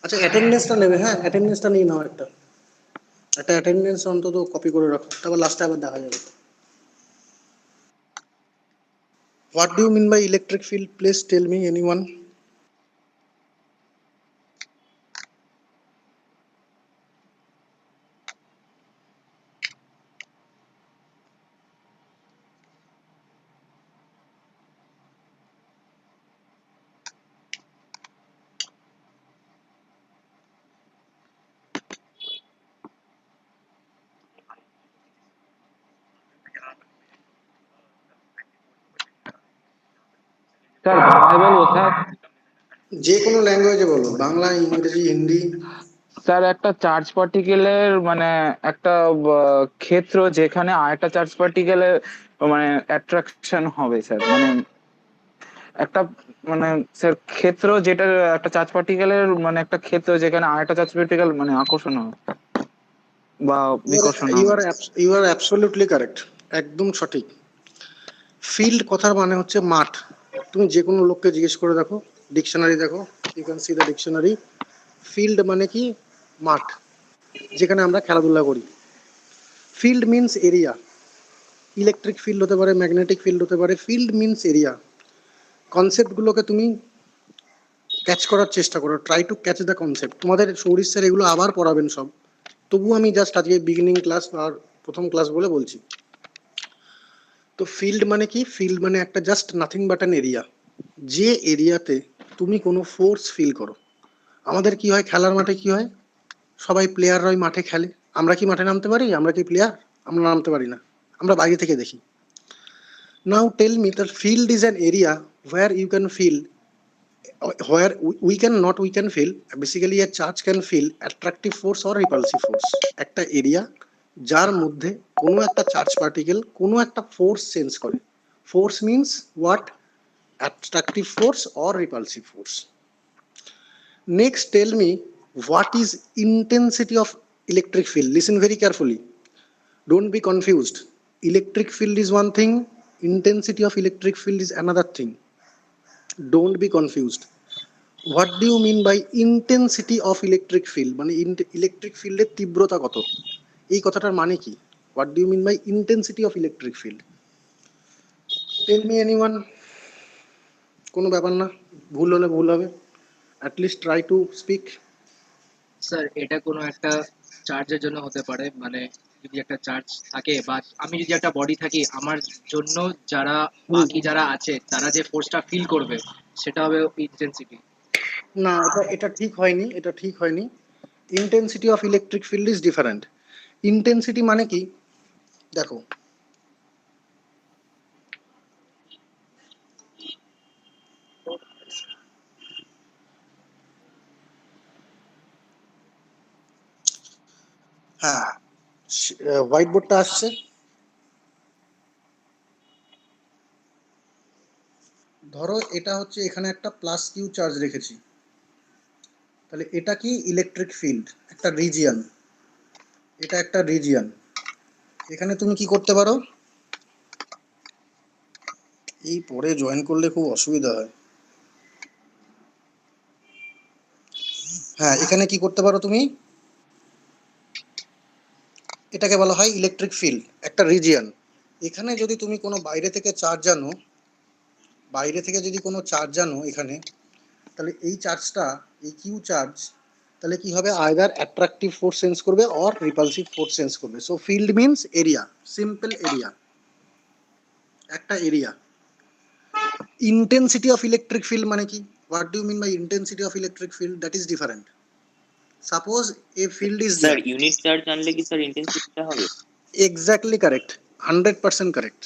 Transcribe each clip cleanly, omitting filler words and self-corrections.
আচ্ছা অ্যাটেন্ডেন্সটা নেবে, হ্যাঁ অ্যাটেন্ডেন্সটা নিয়ে নাও, একটা একটা অ্যাটেন্ডেন্স অন্তত কপি করে রাখো, তারপর লাস্টে আবার দেখা যাবে। What do you mean by electric field, please tell me anyone. Sir বাংলায় বলবো স্যার? যে কোনো ল্যাঙ্গুয়েজে বলো, বাংলা ইংরেজি হিন্দি। স্যার একটা চার্জ পার্টিকেলের মানে একটা ক্ষেত্র যেখানে আরেকটা চার্জ পার্টিকেলের মানে অ্যাট্রাকশন হবে স্যার, মানে একটা মানে স্যার ক্ষেত্র যেটা একটা চার্জ পার্টিকেলের মানে একটা ক্ষেত্র যেখানে আরেকটা চার্জ পার্টিকেল মানে আকর্ষণ হবে বা বিকর্ষণ ইউ হবে। আর ইউ আর অ্যাবসলিউটলি কারেক্ট, একদম সঠিক। ফিল্ড কথার মানে হচ্ছে মাঠ। তুমি যে কোনো লোককে জিজ্ঞেস করে দেখো, ডিকশনারি দেখো, you can see the dictionary. Field মানে কি? মাঠ, যেখানে আমরা খেলাধুলা করি। Field means area. Electric field হতে পারে, ম্যাগনেটিক ফিল্ড হতে পারে, ফিল্ড মিনস এরিয়া। কনসেপ্টগুলোকে তুমি ক্যাচ করার চেষ্টা করো, try to catch the concept. তোমাদের সৌরিশ স্যার এগুলো আবার পড়াবেন সব, তবু আমি জাস্ট আজকে বিগিনিং ক্লাস আর প্রথম ক্লাস বলে বলছি। তো ফিল্ড মানে কি? ফিল্ড মানে একটা just nothing but an area, যে এরিয়াতে তুমি কোনো ফোর্স ফিল করো। আমাদের কি হয় খেলার মাঠে, কি হয় সবাই প্লেয়াররাই মাঠে খেলে, আমরা কি মাঠে নামতে পারি? আমরা কি প্লেয়ার? আমরা নামতে পারি না, আমরা বাইরে থেকে দেখি। Now tell me the field is an area where you can feel, where we can feel basically a charge can feel attractive force or repulsive force। একটা এরিয়া যার মধ্যে কোনো একটা চার্জ পার্টিকেল কোনো একটা ফোর্স সেন্স করে। Force means what? Attractive force or repulsive force. Next, tell me what is intensity of electric field. Listen very carefully. Don't be confused. Electric field is one thing, intensity of electric field is another thing. Don't be confused. What do you mean by intensity of electric field? মানে electric ফিল্ডের তীব্রতা কত, এই কথাটার মানে কি? What do you mean by intensity of electric field? Tell me anyone. কোনো ব্যাপার না, ভুল হলে ভুল হবে, at least try to speak. Sir এটা কোনো একটা চার্জের জন্য হতে পারে, মানে যদি একটা চার্জ থাকে বা আমি যদি একটা বডি থাকি, আমার জন্য যারা বাকি যারা আছে তারা যে ফোর্সটা ফিল করবে সেটা হবে ইন্টেন্সিটি। না, এটা এটা ঠিক হয়নি, এটা ঠিক হয়নি। Intensity of electric field is different. Intensity মানে কি? দেখো, হ্যাঁ হোয়াইট বোর্ডটা আসছে, ধরো এটা হচ্ছে এখানে একটা প্লাস কিউ চার্জ রেখেছি, তাহলে এটা কি? ইলেকট্রিক ফিল্ড, একটা রিজিয়ন, এটা একটা রিজিয়ন। এখানে তুমি কি করতে পারো, এই পরে জয়েন করলে খুব অসুবিধা হয়। হ্যাঁ, এখানে কি করতে পারো তুমি, এটাকে বলা হয় ইলেকট্রিক ফিল্ড, একটা রিজিয়ন। এখানে যদি তুমি কোনো বাইরে থেকে চার্জ আনো, বাইরে থেকে যদি কোনো চার্জ আনো এখানে, তাহলে এই চার্জটা, এই কিউ চার্জ, তাহলে কি হবে? আইদার অ্যাট্রাকটিভ ফোর্স সেন্স করবে অর রিপালসিভ ফোর্স সেন্স করবে। So field means area, simple area, একটা area. Intensity of electric field মানে কি? What do you mean by intensity of electric field? That is different. Suppose a field is sir there. Unit charge আনলে কি sir ইন্টেন্সিটিটা হবে? Exactly correct, 100% correct.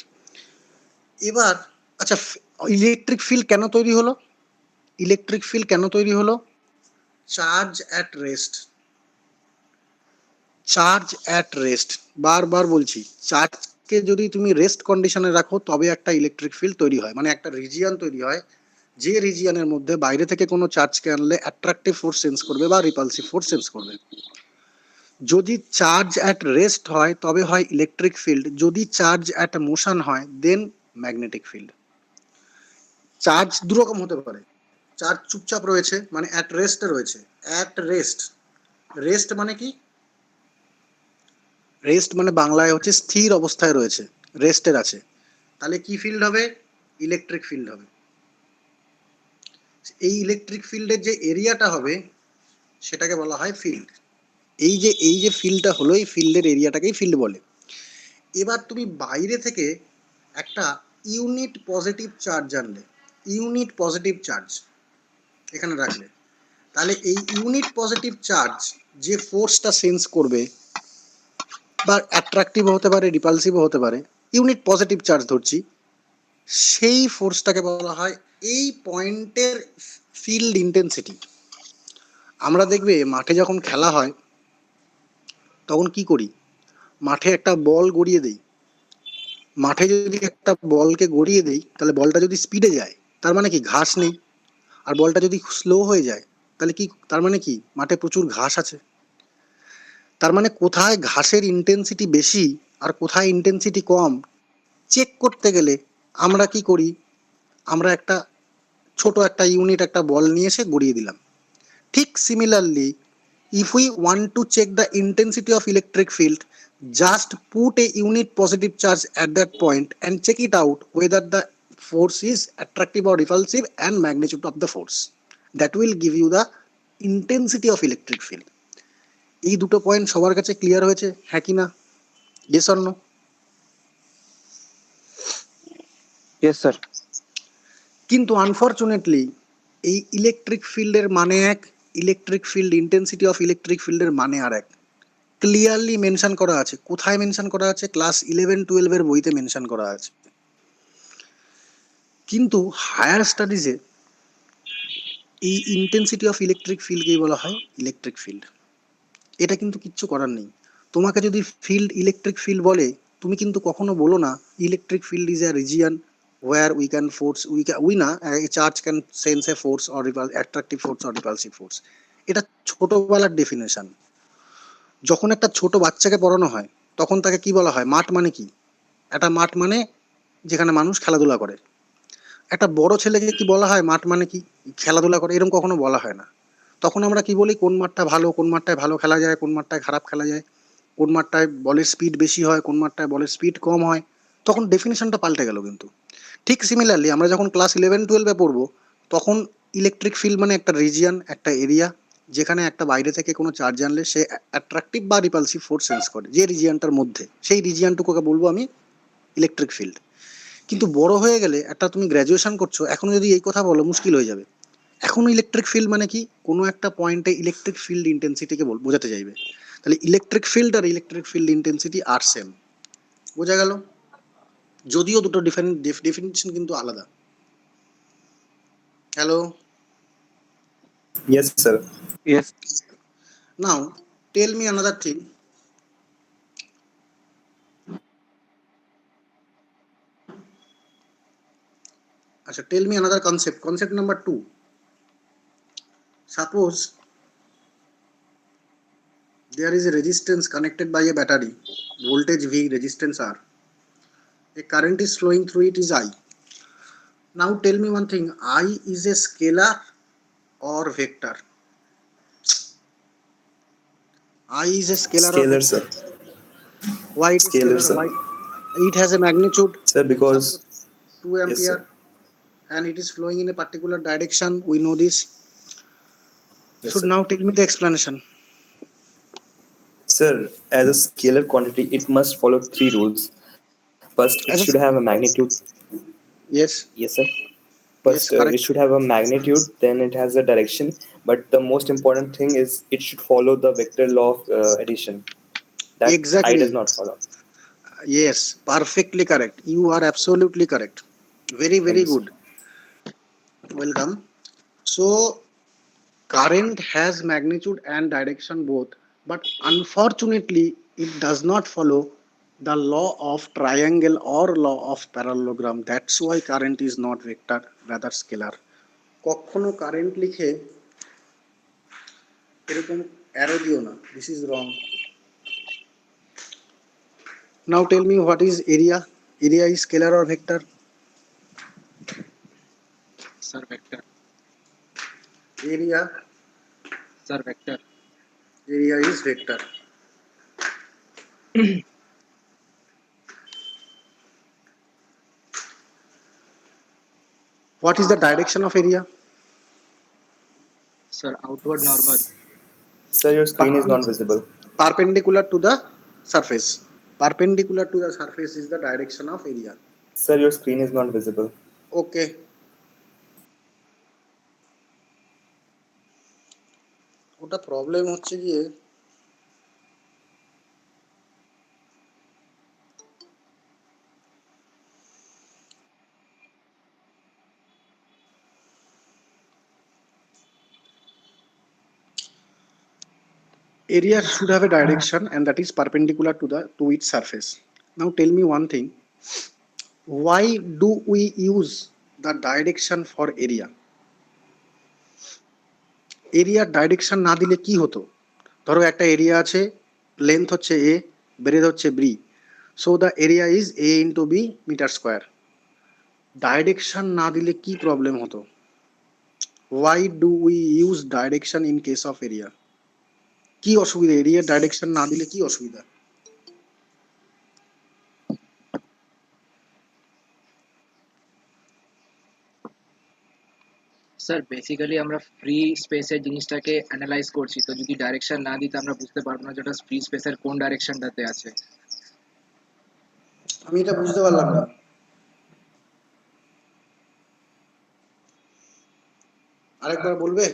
এবার আচ্ছা, electric field কেন তৈরি হলো? ইলেকট্রিক ফিল্ড কেন তৈরি হলো? Charge at rest, charge at rest, বারবার বলছি, চার্জকে যদি তুমি রেস্ট কন্ডিশনে রাখো তবে একটা ইলেকট্রিক ফিল্ড তৈরি হয়, মানে একটা রিজিয়ন তৈরি হয়, যে রিজিয়নের মধ্যে বাইরে থেকে কোনো চার্জকে আনলে অ্যাট্রাকটিভ ফোর্স সেন্স করবে বা রিপালসিভ ফোর্স সেন্স করবে। যদি চার্জ অ্যাট রেস্ট হয় তবে হয় ইলেকট্রিক ফিল্ড, যদি চার্জ অ্যাট মোশন হয় দেন ম্যাগনেটিক ফিল্ড। চার্জ দুরকম হতে পারে, চার্জ চুপচাপ রয়েছে মানে অ্যাট রেস্টে রয়েছে। অ্যাট রেস্ট, রেস্ট মানে কি? রেস্ট মানে বাংলায় হচ্ছে স্থির অবস্থায় রয়েছে, রেস্টের আছে। তাহলে কি ফিল্ড হবে? ইলেকট্রিক ফিল্ড হবে। এই ইলেকট্রিক ফিল্ডের যে এরিয়াটা হবে সেটাকে বলা হয় ফিল্ড। এই যে ফিল্ডটা হলো, এই ফিল্ডের এরিয়াটাকেই ফিল্ড বলে। এবার তুমি বাইরে থেকে একটা ইউনিট পজিটিভ চার্জ আনলে, ইউনিট পজিটিভ চার্জ এখানে রাখলে, তাহলে এই ইউনিট পজিটিভ চার্জ যে ফোর্সটা সেন্স করবে, বা অ্যাট্রাকটিভ হতে পারে, রিপালসিভও হতে পারে, ইউনিট পজিটিভ চার্জ ধরছি, সেই ফোর্সটাকে বলা হয় এই পয়েন্টের ফিল্ড ইন্টেন্সিটি। আমরা দেখবে মাঠে যখন খেলা হয় তখন কি করি? মাঠে একটা বল গড়িয়ে দেই, মাঠে যদি একটা বলকে গড়িয়ে দেই তাহলে বলটা যদি স্পিডে যায় তার মানে কি ঘাস নেই, আর বলটা যদি স্লো হয়ে যায় তাহলে কি, তার মানে কি মাঠে প্রচুর ঘাস আছে। তার মানে কোথায় ঘাসের ইন্টেন্সিটি বেশি আর কোথায় ইন্টেন্সিটি কম চেক করতে গেলে আমরা কি করি? আমরা একটা ছোট একটা ইউনিট একটা বল নিয়ে এসে গড়িয়ে দিলাম। ঠিক similarly, if we want to check the intensity of electric field, just put a unit positive charge at that point and check it out whether the force is attractive or repulsive and magnitude of the force. That will give you the intensity of electric field. এই দুটো point সবার কাছে clear হয়েছে, হ্যাঁ কি না? Yes or no? Yes sir. কিন্তু unfortunately এই ইলেকট্রিক ফিল্ডের মানে এক, electric field intensity of electric ফিল্ডের মানে আর এক। ক্লিয়ারলি মেনশন করা আছে। কোথায় মেনশন করা আছে? ক্লাস 11-12 বইতে মেনশন করা আছে। কিন্তু হায়ার স্টাডিজে এই ইন্টেন্সিটি অফ ইলেকট্রিক ফিল্ডকেই বলা হয় ইলেকট্রিক ফিল্ড। এটা কিন্তু কিচ্ছু করার নেই। তোমাকে যদি ফিল্ড ইলেকট্রিক ফিল্ড বলে, তুমি কিন্তু কখনো বলো না electric field is a region where we can force, we না, a charge can sense a force or attractive force or repulsive force. এটা ছোটবেলার ডেফিনেশন। যখন একটা ছোট বাচ্চাকে পড়ানো হয় তখন তাকে কি বলা হয়? মাঠ মানে কি? একটা মাঠ মানে যেখানে মানুষ খেলাধুলা করে। একটা বড় ছেলেকে কি বলা হয়? মাঠ মানে কি? খেলাধুলা করে, এরকম কখনো বলা হয় না। তখন আমরা কি বলি? কোন মাঠটা ভালো, কোন মাঠটায় ভালো খেলা যায়, কোন মাঠটায় খারাপ খেলা যায়, কোন মাঠটায় বলের স্পিড বেশি হয়, কোন মাঠটায় বলের স্পিড কম হয়। তখন ডেফিনেশনটা পাল্টে গেল কিন্তু। ঠিক সিমিলারলি আমরা যখন ক্লাস 11-12 পড়বো তখন ইলেকট্রিক ফিল্ড মানে একটা রিজিয়ন, একটা এরিয়া যেখানে একটা বাইরে থেকে কোনো চার্জ আনলে সে অ্যাট্রাকটিভ বা রিপালসিভ ফোর্স সেন্স করে, যে রিজিয়নটার মধ্যে, সেই রিজিয়নটুকুকে বলবো আমি ইলেকট্রিক ফিল্ড। কিন্তু বড় হয়ে গেলে, একটা তুমি গ্র্যাজুয়েশন করছো, এখনো যদি এই কথা বলো মুশকিল হয়ে যাবে। এখনো ইলেকট্রিক ফিল্ড মানে কি? কোনো একটা পয়েন্টে ইলেকট্রিক ফিল্ড ইন্টেন্সিটিকে বোঝাতে চাইবে। তাহলে ইলেকট্রিক ফিল্ড আর ইলেকট্রিক ফিল্ড ইন্টেন্সিটি আর সেম। বোঝা গেল? যদিও দুটো ডেফিনিশন কিন্তু আলাদা। Hello, Yes, sir. Yes. Now tell me another thing. আচ্ছা, tell me another concept number 2. Suppose there is a resistance connected by a battery, voltage V, resistance R. A current is flowing through it is I. Now tell me one thing, I is a scalar or vector? I is a scalar or Scalar, vector? sir. Why it is Scalar, scalar? sir. Why? It has a magnitude, Sir, because suppose 2 yes, ampere, sir. and it is flowing in a particular direction. We know this. Yes, So sir. now tell me the explanation. Sir, as a scalar quantity, it must follow three rules. First, it As a, should have a magnitude. yes, Yes, sir. yes, First, it correct. should have a magnitude, then it has a direction. But the most important thing is it should follow the vector law of addition. That I Exactly. does not follow. Yes, perfectly correct. You are absolutely correct. Very, Thank very you, sir. good. Welcome. So, current has magnitude and direction both, but unfortunately, it does not follow the law of triangle or law of parallelogram. That's why current is not vector, rather scalar. কখনো current লিখে এরকম arrow দিও না, this is wrong. Now tell me what is area? Area is scalar or vector? Sir vector. area Sir, vector. is vector. What is the direction of area? Sir, outward normal. Sir, your screen is not visible. Perpendicular to the surface. Perpendicular to the surface is the direction of area. Sir, your screen is not visible. Okay. ওটা problem হচ্ছে গিয়ে area should have a direction and that is perpendicular to its surface. Now tell me one thing, why do we use the direction for area? এরিয়ার direction না দিলে কি হতো? ধরো একটা এরিয়া আছে, লেন্থ হচ্ছে a, ব্রেথ হচ্ছে b, so the area is a into b metre square. Direction না দিলে কি প্রবলেম হতো? Why do we use direction in case of area? কি অসুবিধা? এরিয়ার ডাইরেকশন না দিলে কি অসুবিধা? স্যার বেসিক্যালি আমরা ফ্রি স্পেসের জিনিসটাকে অ্যানালাইজ করছি, তো যদি ডাইরেকশন না দিতে আমরা বুঝতে পারবো না যেটা ফ্রি স্পেসের কোন ডাইরেকশনটাতে আছে। আমি এটা বুঝতে পারলাম না। আরেকবার বলবে?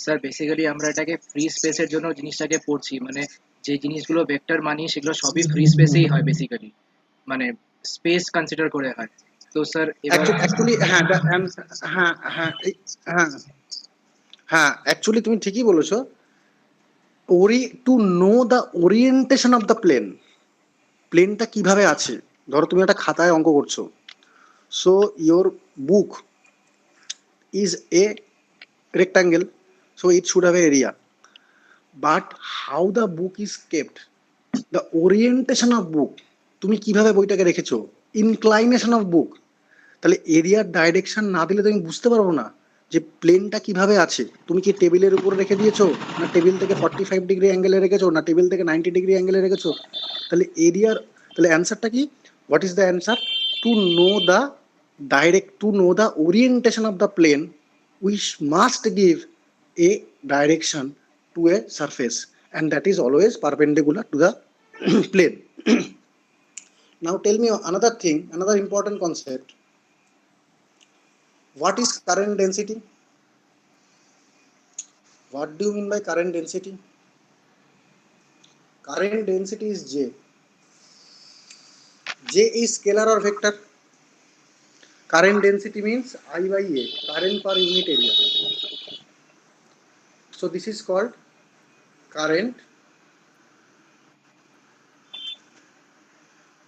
স্যার বেসিক্যালি আমরা এটাকে ফ্রি স্পেসের জন্য জিনিসটাকে পড়ছি, মানে যে জিনিসগুলো ভেক্টর মানি সেগুলো সবই ফ্রি স্পেসেই হয় বেসিক্যালি, মানে স্পেস কনসিডার করে হয়। তো স্যার এবার অ্যাকচুয়ালি হ্যাঁ হ্যাঁ হ্যাঁ হ্যাঁ হ্যাঁ অ্যাকচুয়ালি তুমি ঠিকই বলেছো। To know the orientation of the plane, প্লেনটা কিভাবে আছে। ধরো তুমি একটা খাতায় অঙ্ক করছো, so your book is a rectangle, so it should have an area, but how the book is kept, the orientation of book, তুমি কিভাবে বইটাকে রেখেছো, inclination of book, তাহলে এরিয়ার ডাইরেকশন না দিলে তুমি বুঝতে পারবো না যে প্লেনটা কিভাবে আছে। তুমি কি টেবিলের উপর রেখে দিয়েছো, না টেবিল থেকে 45 ডিগ্রি অ্যাঙ্গেলে রেখেছো, না টেবিল থেকে 90 ডিগ্রি অ্যাঙ্গেলে রেখেছো? তাহলে এরিয়ার, তাহলে অ্যান্সারটা কি? What is the answer? To know the to know the orientation of the plane, we must give a direction to a surface and that is always perpendicular to the plane. Now tell me another thing, another important concept. What is current density? What do you mean by current density? Current density is J. J is scalar or vector? Current density means I by A, current per unit area. So this is called current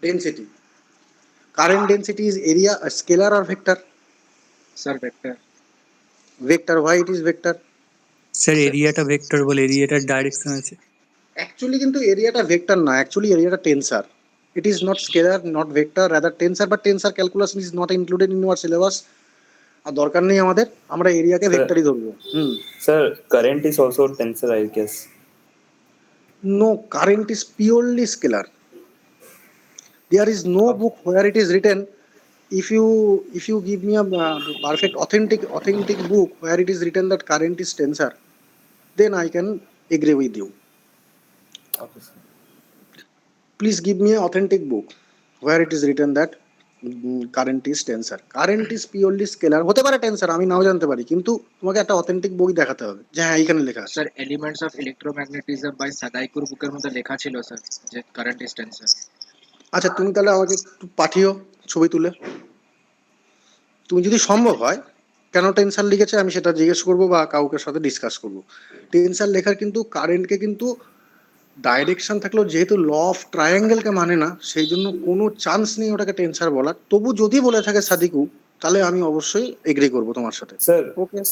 density. Current density is area, a scalar or vector? Sir vector. Vector. Why it is vector? Sir এরিয়াটা vector বলে, এরিয়াটার direction আছে। Actually কিন্তু এরিয়াটা vector না, actually এরিয়াটা টেন্সার. It is not scalar, not vector, rather tensor, but tensor calculation is not included in your syllabus. আর দরকার নেই আমাদের, আমরা এরিয়াকে Sir. ভেক্টরই ধরবো। Sir, current is also tensor, I guess. No, current is purely scalar. There is no book where it is written. If you give me a perfect authentic book where it is written that current is tensor, then I can agree with you. Okay, sir. Please give me an authentic book where it is written that current is tensor. Current is purely scalar. হতে পারে tensor, আমি নাও জানতে পারি, কিন্তু তোমাকে একটা authentic বই দেখাতে হবে যে হ্যাঁ এইখানে লেখা আছে। Sir elements of electromagnetism by সাদাইকুর বুকের মধ্যে লেখা ছিল স্যার যে কারেন্ট ইজ টেন্সর। আচ্ছা তুমি তাহলে আমাকে একটু পাঠিও ছবি তুলে, তুমি যদি সম্ভব হয়। কেন টেন্সার লিখেছে আমি সেটা জিজ্ঞেস করবো বা কাউকে সাথে ডিসকাস করবো। টেন্সার লেখার কিন্তু কারেন্টকে কিন্তু ডাইরেকশন থাকলেও যেহেতু ল অফ ট্রায়াঙ্গেলকে মানে না, সেই জন্য কোনো চান্স নেই ওটাকে টেন্সার বলার। তবু যদি বলে থাকে সাদিকু, তাহলে আমি অবশ্যই এগ্রি করবো তোমার সাথে। Sir Okay.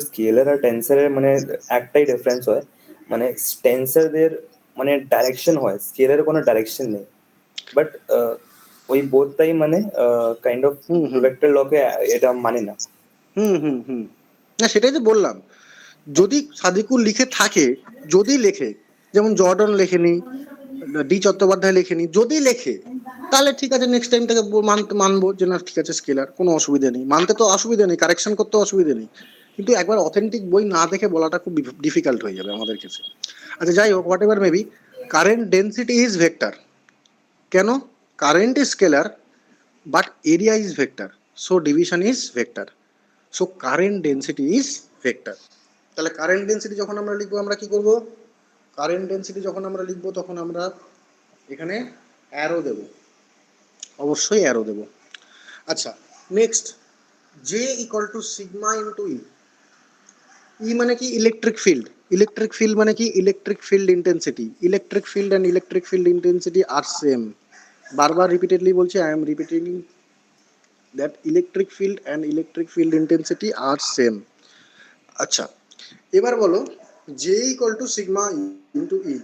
স্কেলার আর টেন্সরের মানে একটাই ডিফারেন্স হয়, মানে টেন্সরদের মানে ডাইরেকশন হয়, স্কেলারের কোনো ডাইরেকশন নেই, বাট ওই বোধটাই মানে কাইন্ড অফ ভেক্টর লকে এটা মানে না। না সেটাই তো বললাম, যদি সাদিকুল লিখে থাকে, যদি লেখে, যেমন জর্ডন লেখেনি, ডি চট্টোপাধ্যায় লেখেনি, যদি লেখে তাহলে ঠিক আছে, নেক্সট টাইম থেকে মানবো যে না ঠিক আছে স্কেলার, কোনো অসুবিধা নেই, মানতে তো অসুবিধা নেই, কারেকশন করতে অসুবিধা নেই, কিন্তু একবার অথেন্টিক বই না দেখে বলাটা খুব ডিফিকাল্ট হয়ে যাবে আমাদের কাছে। আচ্ছা যাই হোক, whatever maybe, current density is vector. কেন? Current is scalar but area is vector, so division is vector, so current density is vector. তাহলে কারেন্ট ডেন্সিটি যখন আমরা লিখবো আমরা কি করব? কারেন্ট ডেন্সিটি যখন আমরা লিখবো তখন আমরা এখানে অ্যারো দেব, অবশ্যই অ্যারো দেব। আচ্ছা next, J equal to sigma into E. E মানে কি? Electric field. ইলেকট্রিক ফিল্ড মানে কি? Electric field intensity. Electric field and electric field intensity R same. বারবার রিপিটেডলি বলছি, I am repeating that electric field and electric field intensity R same. আচ্ছা এবার বলো, J equal to sigma into E.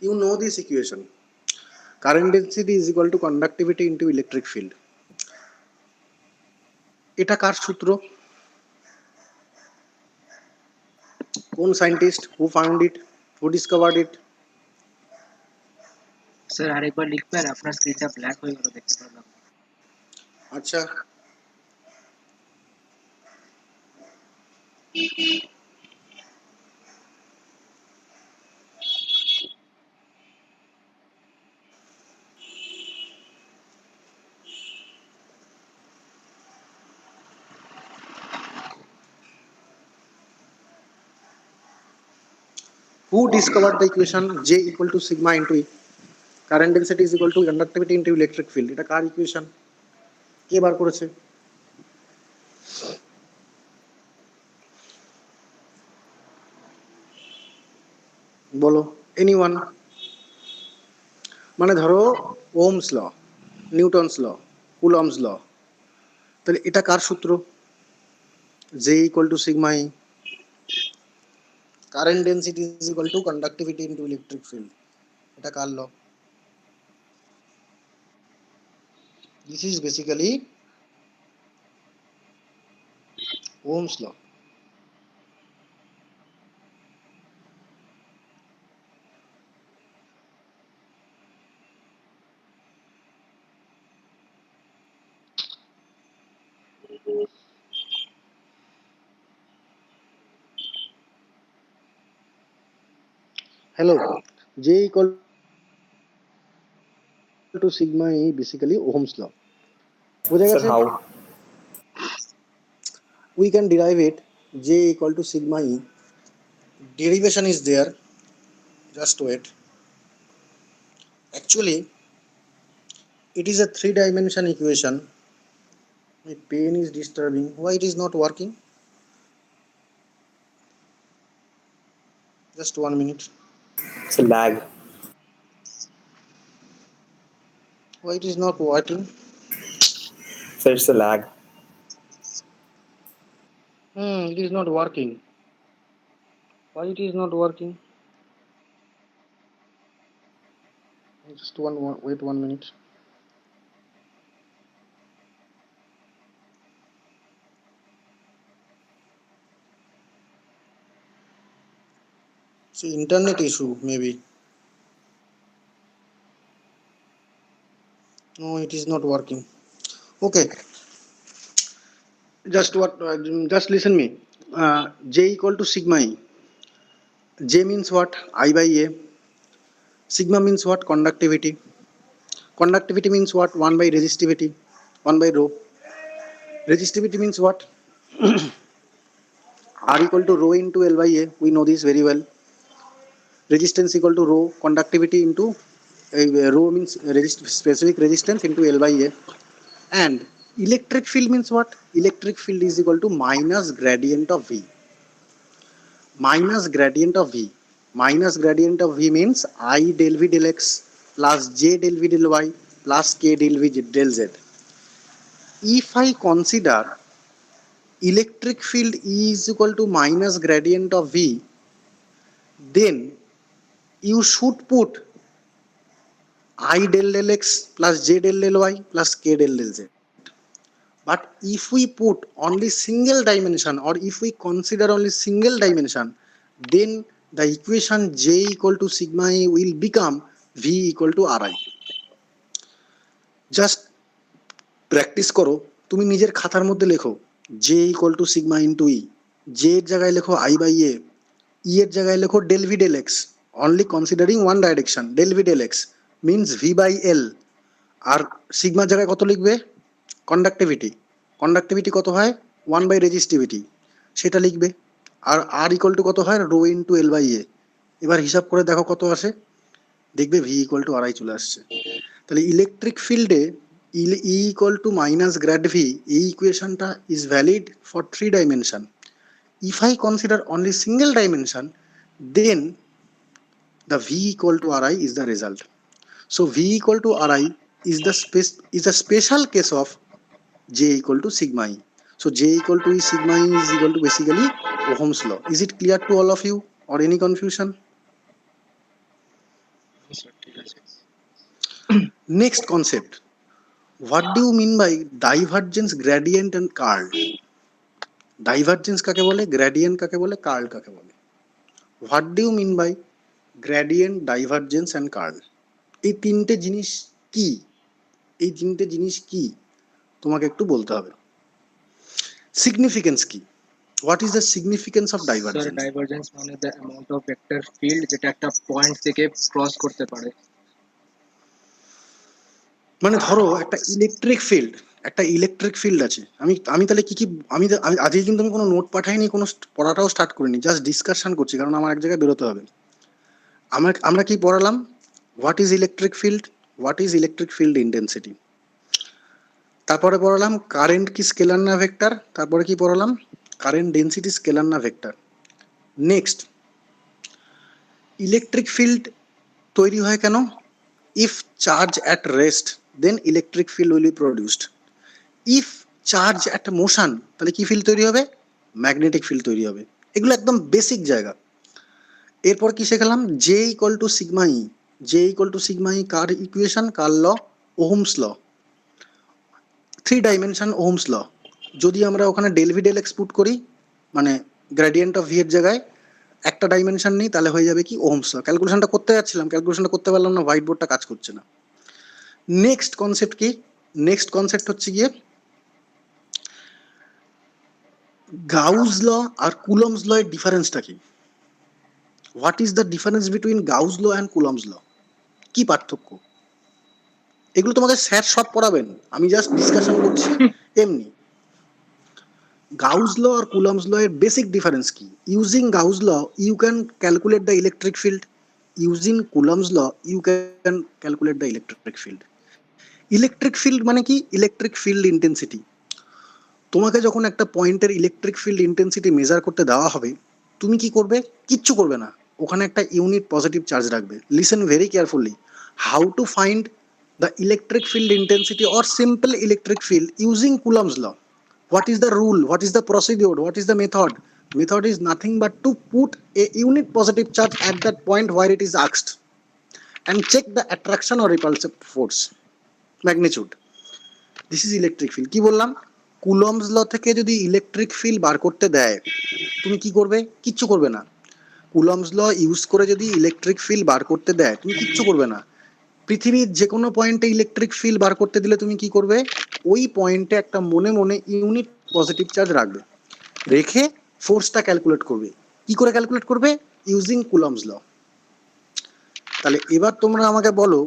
You know this equation. Current density is equal to conductivity into electric field. এটা কার সূত্র? কোন scientist? Who found it? Who discovered it? Sir আরেকবার লিখবেন, আপনার স্ক্রিনটা ব্ল্যাক হয়ে গেল দেখতে পারলাম। আচ্ছা who discovered the equation J equal to sigma into E? Current density is equal to conductivity into electric field. এটা কার ইকুয়েশন? কে বার করেছে? বলো, এনিওয়ান? মানে ধরো ওহমস ল, নিউটনস ল, কুলম্বস ল, তাহলে এটা কার সূত্র? J equal to sigma E. Current density is equal to conductivity into electric field. এটা কার ল? This is basically Ohm's law. Hello, J equal to sigma E basically Ohm's law. বোঝা Sir, গেছে? how? We can derive it, J equal to sigma E. Derivation is there. Just wait. Actually, it is a 3-dimension equation. My pen is disturbing. Why it is not working? Just 1 minute. It's a lag. Why it is not working? Sir, it's a lag. It is not working. Why it is not working? Just wait 1 minute. See, internet issue maybe. No, it is not working. Okay. Just listen me. J equal to sigma E. J means what? I by A. Sigma means what? Conductivity. Conductivity means what? 1 by resistivity. 1 by rho. Resistivity means what? R equal to rho into L by A. We know this very well. Resistance equal to rho. Conductivity into rho means specific resistance into L by A. And electric field means what? Electric field is equal to minus gradient of V. Minus gradient of V. Minus gradient of V means I del V del X plus J del V del Y plus K del V del Z. If I consider electric field E is equal to minus gradient of V, then you should put I del X plus J del Y plus K del Z. But if we put only single dimension, or if we consider only single dimension, then the equation J equal to sigma E will become V equal to Ri. Just practice করো, তুমি নিজের খাতার মধ্যে লেখো J equal to sigma into E, J এর জায়গায় লেখো I by A, E এর জায়গায় লেখো del V del X, only considering one direction, del V del X means V by L. আর সিগমার জায়গায় কত লিখবে? কন্ডাক্টিভিটি, কন্ডাক্টিভিটি কত হয়? 1 বাই রেজিস্টিভিটি, সেটা লিখবে। আর আর ইকুয়াল টু কত হয়? রো ইন্টু এল বাই এ। এবার হিসাব করে দেখো কত আসে, দেখবে ভি ইকুয়াল টু আরআই চলে আসছে। তাহলে ইলেকট্রিক ফিল্ডে E equal to minus grad V, এই ইকুয়েশনটা is valid for 3 dimension. If I consider only single dimension, then the v equal to ri is the result. So v equal to ri is a special case of J equal to sigma E. So J equal to E sigma E is equal to basically Ohm's law. Is it clear to all of you or any confusion? Sir ঠিক আছে। Next concept. What do you mean by divergence, gradient and curl? Divergence কাকে বলে, gradient কাকে বলে, curl কাকে বলে? What do you mean by gradient, divergence and curl? এই তিনটে জিনিস কি? এই তিনটে জিনিস কি তোমাকে একটু বলতে হবে। সিগনিফিকেন্স কি? What is the significance of sir divergence? Divergence মানে the amount of vector field যেটা একটা পয়েন্ট থেকে ক্রস করতে পারে। মানে ধরো একটা ইলেকট্রিক ফিল্ড, একটা ইলেকট্রিক ফিল্ড আছে, আমি তাহলে কি কি, আমি আজকে কিন্তু আমি কোনো নোট পাঠাইনি, কোনো পড়াটাও স্টার্ট করিনি, জাস্ট ডিসকাশন করছি, কারণ আমার এক জায়গায় বেরোতে হবে। আমরা কি পড়ালাম? What is electric field, what is electric field intensity, তারপরে পড়ালাম কারেন্ট কি স্কেলার না ভেক্টর, তারপরে কি পড়ালাম কারেন্ট ডেন্সিটি স্কেলার না ভেক্টর। নেক্সট, ইলেকট্রিক ফিল্ড তৈরি হয় কেন? If charge at rest, then electric field will be produced. If charge at motion, তাহলে কি ফিল্ড তৈরি হবে? ম্যাগনেটিক ফিল্ড তৈরি হবে। এগুলো একদম বেসিক জায়গা। এরপর কি শেখালাম? J equal to sigma E, J equal to sigma E কার ইকুয়েশন, কার law? Ohm's law, 3 dimension Ohm's law. যদি আমরা ওখানে del V del X put করি, মানে গ্রেডিয়েন্ট অফ ভি এর জায়গায় একটা ডাইমেনশন নেই, তাহলে হয়ে যাবে কি? Ohm's law. ক্যালকুলেশনটা করতে যাচ্ছিলাম, ক্যালকুলেশনটা করতে পারলাম না, হোয়াইট বোর্ডটা কাজ করছে না। নেক্সট কনসেপ্ট কি? নেক্সট কনসেপ্ট হচ্ছে গিয়ে গাউস ল আর কুলম্বস ল এর ডিফারেন্সটা কি? What is the difference between Gauss law and Coulomb's law? কি পার্থক্য? এগুলো তোমাদের স্যার সব পড়াবেন, আমি জাস্ট ডিসকাশন করছি এমনি। গাউস ল আর কুলম্বস ল এর বেসিক ডিফারেন্স কি? Using Gauss law you can calculate the electric field, using Coulomb's law you can calculate the electric field. Electric field মানে কি? Electric field intensity. তোমাকে যখন একটা পয়েন্টের ইলেকট্রিক ফিল্ড ইন্টেন্সিটি মেজার করতে দেওয়া হবে, তুমি কি করবে? কিচ্ছু করবে না, ওখানে একটা ইউনিট পজিটিভ চার্জ রাখবে। Listen very carefully, how to find the electric field intensity or simple electric field using Coulomb's law. What is the rule? What is the procedure? What is the method? Method is nothing but to put a unit positive charge at that point where it is asked and check the attraction or repulsive force magnitude. This is electric field. কি বললাম? Coulomb's law থেকে যদি electric field বার করতে দেয়, তুমি কি করবে? কিচ্ছু করবে না। Coulomb's law ইউজ করে যদি ইলেকট্রিক ফিল্ড বার করতে দেয়, তুমি কিচ্ছু করবে না। পৃথিবীর যে কোনো পয়েন্টে ইলেকট্রিক ফিল্ড বার করতে দিলে তুমি কি করবে? ওই পয়েন্টে একটা মনে মনে ইউনিট পজিটিভ চার্জ রাখবে, রেখে ফোর্সটা ক্যালকুলেট করবে। কি করে ক্যালকুলেট করবে? Using Coulomb's law. তাহলে এবার তোমরা আমাকে বলো,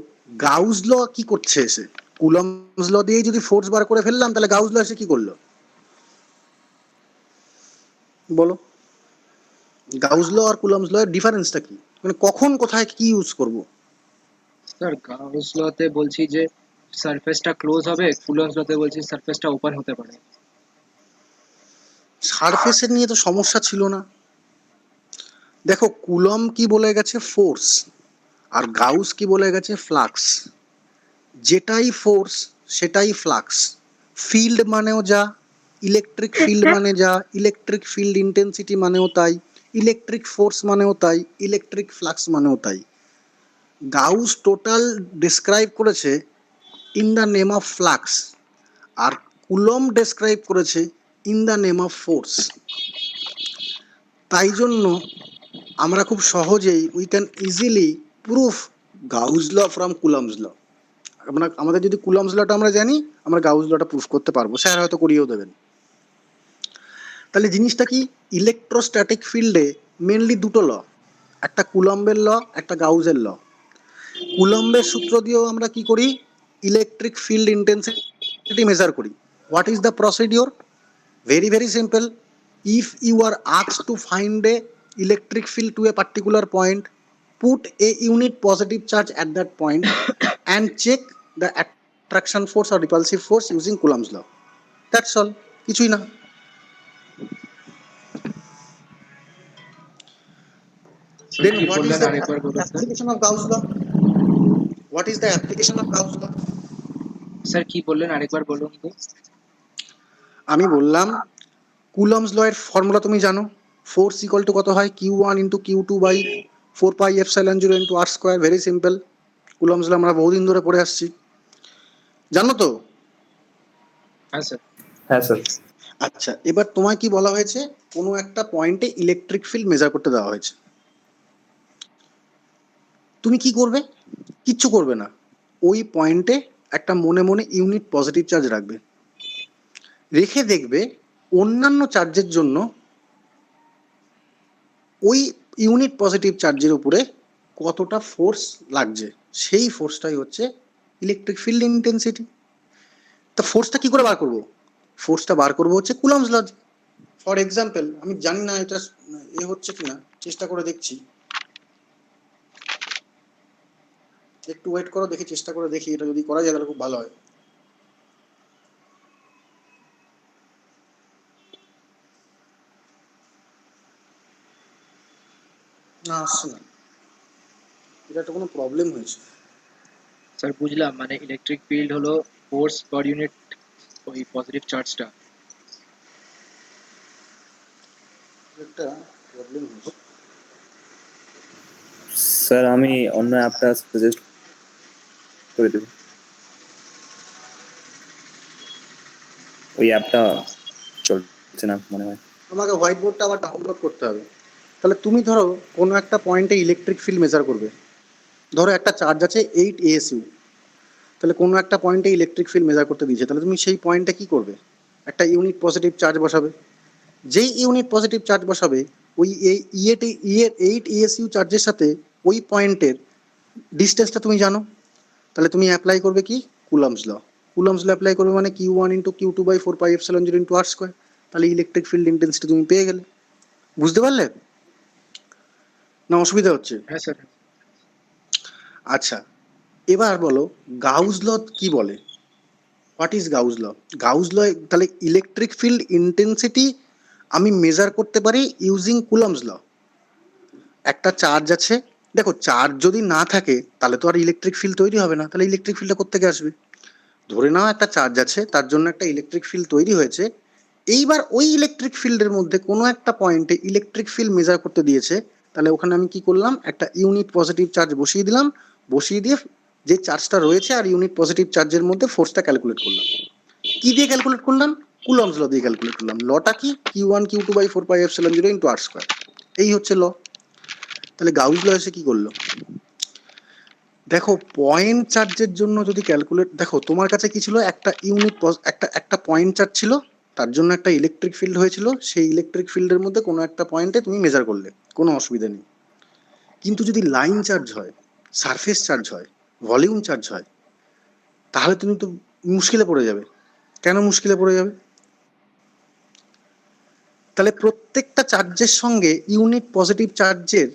গাউস ল কি করছে এসে? কুলম্বস ল দিয়েই যদি ফোর্স বার করে ফেললাম, তাহলে গাউস ল এসে কি করলো বলো? গাউস ল আর কুলম্বস ল এর ডিফারেন্সটা কি? মানে কখন কোথায় কি ইউজ করব? স্যার গাউস লতে বলছি যে সারফেসটা ক্লোজ হবে, কুলম্বস লতে বলছি সারফেসটা ওপেন হতে পারে। সারফেসের নিয়ে তো সমস্যা ছিল না। দেখো, কুলম কি বলে গেছে? ফোর্স। আর গাউস কি বলে গেছে? ফ্লাক্স। যেটাই ফোর্স সেটাই ফ্লাক্স। ফিল্ড মানেও যা, ইলেকট্রিক ফিল্ড মানে যা, ইলেকট্রিক ফিল্ড ইন্টেন্সিটি মানেও তাই, ইলেকট্রিক ফোর্স মানেও তাই, ইলেকট্রিক ফ্লাক্স মানেও তাই। গাউস টোটাল ডিসক্রাইব করেছে in the name of flux, আর কুলম্ব ডেসক্রাইব করেছে in the name of force. তাই জন্য আমরা খুব সহজেই we can easily proof Gauss law from Coulomb's law. আমাদের যদি কুলম্বস লটা আমরা জানি, আমরা গাউস লটা প্রুফ করতে পারবো, স্যার হয়তো করিয়েও দেবেন। তাহলে জিনিসটা কি, ইলেকট্রোস্ট্যাটিক ফিল্ডে মেনলি দুটো ল, একটা কুলম্বের ল, একটা গাউসের ল। কুলম্বের সূত্র দিয়েও আমরা কি করি, ইলেকট্রিক ফিল্ড ইন্টেন্সিটি মেজার করি। What is the procedure? very very simple. If you are asked to find a electric field to a particular point, put a unit positive charge at that point and check the attraction force or repulsive force using Coulomb's law. That's all. কিছুই না। Sir Then কি what is বললেন the আরেকবার বলুন sir. application of Gauss law? What is the application of Gauss law? Sir কি বললেন আরেকবার বলুন তো। আমি বললাম কুলম্বস ল এর ফর্মুলা তুমি জানো, ফোর্স ইকুয়াল টু কত হয়, Q1 into Q2 by 4 pi epsilon 0 into r square. Very simple. Coulomb's law আমরা বহুদিন ধরে পড়ে আসছি, জানো তো? হ্যাঁ স্যার। হ্যাঁ স্যার। আচ্ছা, এবার তোমায় কি বলা হয়েছে, কোনো একটা পয়েন্টে ইলেকট্রিক ফিল্ড মেজার করতে দেওয়া হয়েছে। তুমি কি করবে? কিচ্ছু করবে না, ওই পয়েন্টে একটা মনে মনে ইউনিট পজিটিভ চার্জ রাখবে, রেখে দেখবে অন্যান্য চার্জের জন্য ওই ইউনিট পজিটিভ চার্জের উপরে কতটা ফোর্স লাগছে। সেই ফোর্সটাই হচ্ছে ইলেকট্রিক ফিল্ড ইন্টেন্সিটি। তা ফোর্সটা কি করে বার করবো? ফোর্সটা বার করবো হচ্ছে কুলম্বস ল। ফর এক্সাম্পল, আমি জানি না এটা হচ্ছে কিনা, চেষ্টা করে দেখছি, একটু ওয়েট করো, দেখি, চেষ্টা করে দেখি, এটা যদি করা যায় তাহলে খুব ভালো হয়। না, আসছে না, এটা একটা কোনো প্রবলেম হয়েছে। স্যার বুঝলাম, মানে ইলেকট্রিক ফিল্ড হলো ফোর্স পার ইউনিট ওই পজিটিভ চার্জটা। একটা প্রবলেম হয়েছে। স্যার আমি অন্য অ্যাপটা সাজেস্ট করে দেব, ওই অ্যাপটা চলছে না মনে হয়। আমাকে হোয়াইট বোর্ডটা আবার ডাউনলোড করতে হবে। তাহলে তুমি ধরো কোনো একটা পয়েন্টে ইলেকট্রিক ফিল্ড মেজার করবে, ধরো একটা চার্জ আছে 8 ASU, তাহলে কোনো একটা পয়েন্টে ইলেকট্রিক ফিল্ড মেজার করতে দিয়েছে, তাহলে তুমি সেই পয়েন্টে কি করবে, একটা ইউনিট পজিটিভ চার্জ বসাবে। যেই ইউনিট পজিটিভ চার্জ বসাবে, ওই এইট ASU চার্জের সাথে ওই পয়েন্টের ডিস্টেন্সটা তুমি জানো, তাহলে তুমি অ্যাপ্লাই করবে কি, Coulomb's law. Coulomb's law apply করবে মানে Q1 into Q2 by 4 pi epsilon 0 into r square. তাহলে ইলেকট্রিক ফিল্ড ইন্টেন্সিটি তুমি পেয়ে গেলে। বুঝতে পারলে না? অসুবিধা হচ্ছে? হ্যাঁ স্যার। আচ্ছা, এবার বলো গাউস ল কি বলে, what is Gauss law? Gauss law, তাহলে ইলেকট্রিক ফিল্ড ইন্টেন্সিটি আমি মেজার করতে পারি ইউজিং কুলম্বস ল। একটা চার্জ আছে, দেখো চার্জ যদি না থাকে তাহলে তো আর ইলেকট্রিক ফিল্ড তৈরি হবে না, তাহলে ইলেকট্রিক ফিল্ডটা কোত্থেকে আসবে? ধরে নাও একটা চার্জ আছে, তার জন্য একটা ইলেকট্রিক ফিল্ড তৈরি হয়েছে। এইবার ওই ইলেকট্রিক ফিল্ডের মধ্যে কোনো একটা পয়েন্টে ইলেকট্রিক ফিল্ড মেজার করতে দিয়েছে, তাহলে ওখানে আমি কি করলাম, একটা ইউনিট পজিটিভ চার্জ বসিয়ে দিলাম, বসিয়ে দিয়ে যে চার্জটা রয়েছে আর ইউনিট পজিটিভ চার্জের মধ্যে ফোর্সটা ক্যালকুলেট করলাম। কি দিয়ে ক্যালকুলেট করলাম? কুলম্বস ল দিয়ে ক্যালকুলেট করলাম। লটা কি, Q1 Q2 by 4 pi epsilon 0 into r square. এই হচ্ছে ল। তাহলে গাউস ল এসে কি করলো, দেখো পয়েন্ট চার্জের জন্য যদি ক্যালকুলেট, দেখো তোমার কাছে কি ছিল, একটা ইউনিট একটা পয়েন্ট চার্জ ছিল, তার জন্য একটা ইলেকট্রিক ফিল্ড হয়েছিল, সেই ইলেকট্রিক ফিল্ডের মধ্যে কোনো একটা পয়েন্টে তুমি মেজার করলে, কোনো অসুবিধা নেই। কিন্তু যদি লাইন চার্জ হয়, সারফেস চার্জ হয়, ভলিউম চার্জ হয়, তাহলে তুমি তো মুশকিলে পড়ে যাবে। কেন মুশকিলে পড়ে যাবে? তাহলে প্রত্যেকটা চার্জের সঙ্গে ইউনিট পজিটিভ চার্জের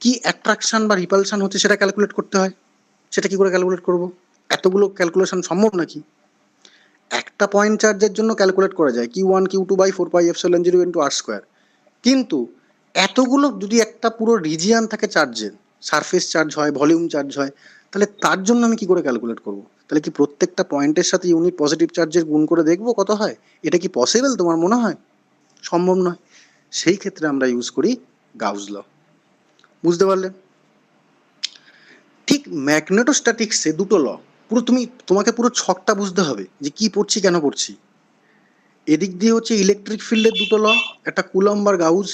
কি অ্যাট্রাকশন বা রিপালশন হচ্ছে সেটা ক্যালকুলেট করতে হয়। সেটা কি করে ক্যালকুলেট করব? এতগুলো ক্যালকুলেশন সম্ভব নাকি? একটা পয়েন্ট চার্জের জন্য ক্যালকুলেট করা যায় Q1 Q2 by 4 pi epsilon 0 into r square, কিন্তু এতগুলো যদি একটা পুরো রিজিয়ান থাকে চার্জের, সারফেস চার্জ হয়, ভলিউম চার্জ হয়, তাহলে তার জন্য আমি কি করে ক্যালকুলেট করব? তাহলে কি প্রত্যেকটা পয়েন্টের সাথে ইউনিট পজিটিভ চার্জের গুণ করে দেখবো কত হয়? এটা কি পসিবল তোমার মনে হয়? সম্ভব নয়। সেই ক্ষেত্রে আমরা ইউজ করি গাউস ল। বুঝতে পারলে? ঠিক ম্যাগনেটোস্ট্যাটিক্সে দুটো ল, তোমাকে পুরো ছকটা বুঝতে হবে যে কি পড়ছি কেন পড়ছি। এদিক দিয়ে হচ্ছে ইলেকট্রিক ফিল্ডের দুটো ল, একটা কুলম্ব আর গাউস,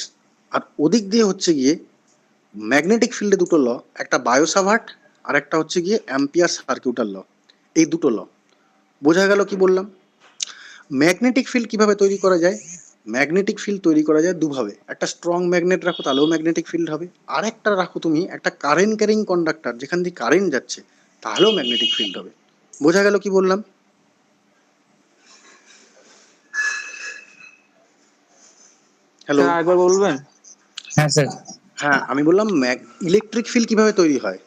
আর ওদিক দিয়ে হচ্ছে গিয়ে ম্যাগনেটিক ফিল্ডে দুটো ল, একটা বায়োসাভার্ট আর একটা হচ্ছে গিয়ে অ্যাম্পিয়ার সার্কিউটার ল। এই দুটো ল বোঝা গেল কি বললাম। ম্যাগনেটিক ফিল্ড কিভাবে তৈরি করা যায়? ম্যাগনেটিক ফিল্ড তৈরি করা যায় দুভাবে, একটা স্ট্রং ম্যাগনেট রাখো তাহলেও ম্যাগনেটিক ফিল্ড হবে, আর একটা রাখো তুমি একটা কারেন্ট ক্যারিং কন্ডাক্টর যেখান দিয়ে কারেন্ট যাচ্ছে, তাহলেও ম্যাগনেটিক ফিল্ড হবে। বোঝা গেল কি বললাম? হ্যালো। স্যার একবার বলবেন? হ্যাঁ স্যার। হ্যাঁ, আমি বললাম ইলেকট্রিক ফিল্ড কিভাবে তৈরি হয়।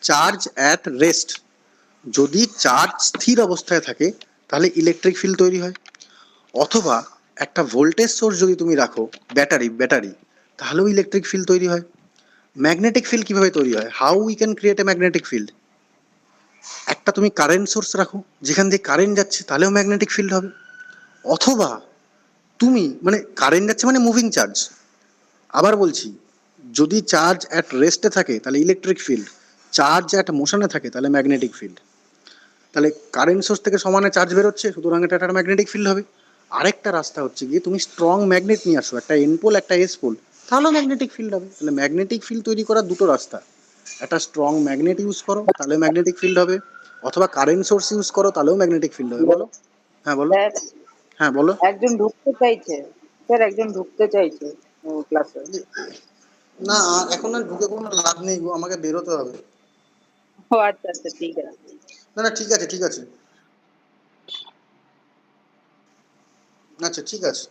চার্জ অ্যাট রেস্ট, যদি চার্জ স্থির অবস্থায় থাকে তাহলে ইলেকট্রিক ফিল্ড তৈরি হয়, অথবা একটা ভোল্টেজ সোর্স যদি তুমি রাখো, ব্যাটারি, তাহলেও ইলেকট্রিক ফিল্ড তৈরি হয়। ম্যাগনেটিক ফিল্ড কিভাবে তৈরি হয়? How we can create a magnetic field. একটা তুমি কারেন্ট সোর্স রাখো যেখান দিয়ে কারেন্ট যাচ্ছে, তাহলেও ম্যাগনেটিক ফিল্ড হবে। অথবা তুমি মানে কারেন্ট যাচ্ছে মানে মুভিং চার্জ, আবার বলছি, যদি চার্জ অ্যাট রেস্টে থাকে তাহলে ইলেকট্রিক ফিল্ড, চার্জ অ্যাট মোশনে থাকে তাহলে ম্যাগনেটিক ফিল্ড। তাহলে কারেন্ট সোর্স থেকে সমানে চার্জ বেরোচ্ছে, সুতরাং এটা একটা ম্যাগনেটিক ফিল্ড হবে। আরেকটা রাস্তা হচ্ছে গিয়ে তুমি স্ট্রং ম্যাগনেট নিয়ে আসো, একটা এন পোল একটা এস পোল, তাহলেও ম্যাগনেটিক ফিল্ড হবে। তাহলে ম্যাগনেটিক ফিল্ড তৈরি করার দুটো রাস্তা, একটা স্ট্রং ম্যাগনেট ইউজ করো তাহলে ম্যাগনেটিক ফিল্ড হবে, অথবা কারেন্ট সোর্স ইউজ করো তাহলেও ম্যাগনেটিক ফিল্ড হবে। বলো। হ্যাঁ বলো। স্যার, হ্যাঁ বলো। একজন ঢুকতে চাইছে। স্যার, একজন ঢুকতে চাইছে ক্লাসে। না, এখন আর ঢুকে কোনো লাভ নেই গো, আমাকে বেরোতে হবে। ও আচ্ছা আচ্ছা, ঠিক আছে। না না, ঠিক আছে ঠিক আছে, আচ্ছা ঠিক আছে।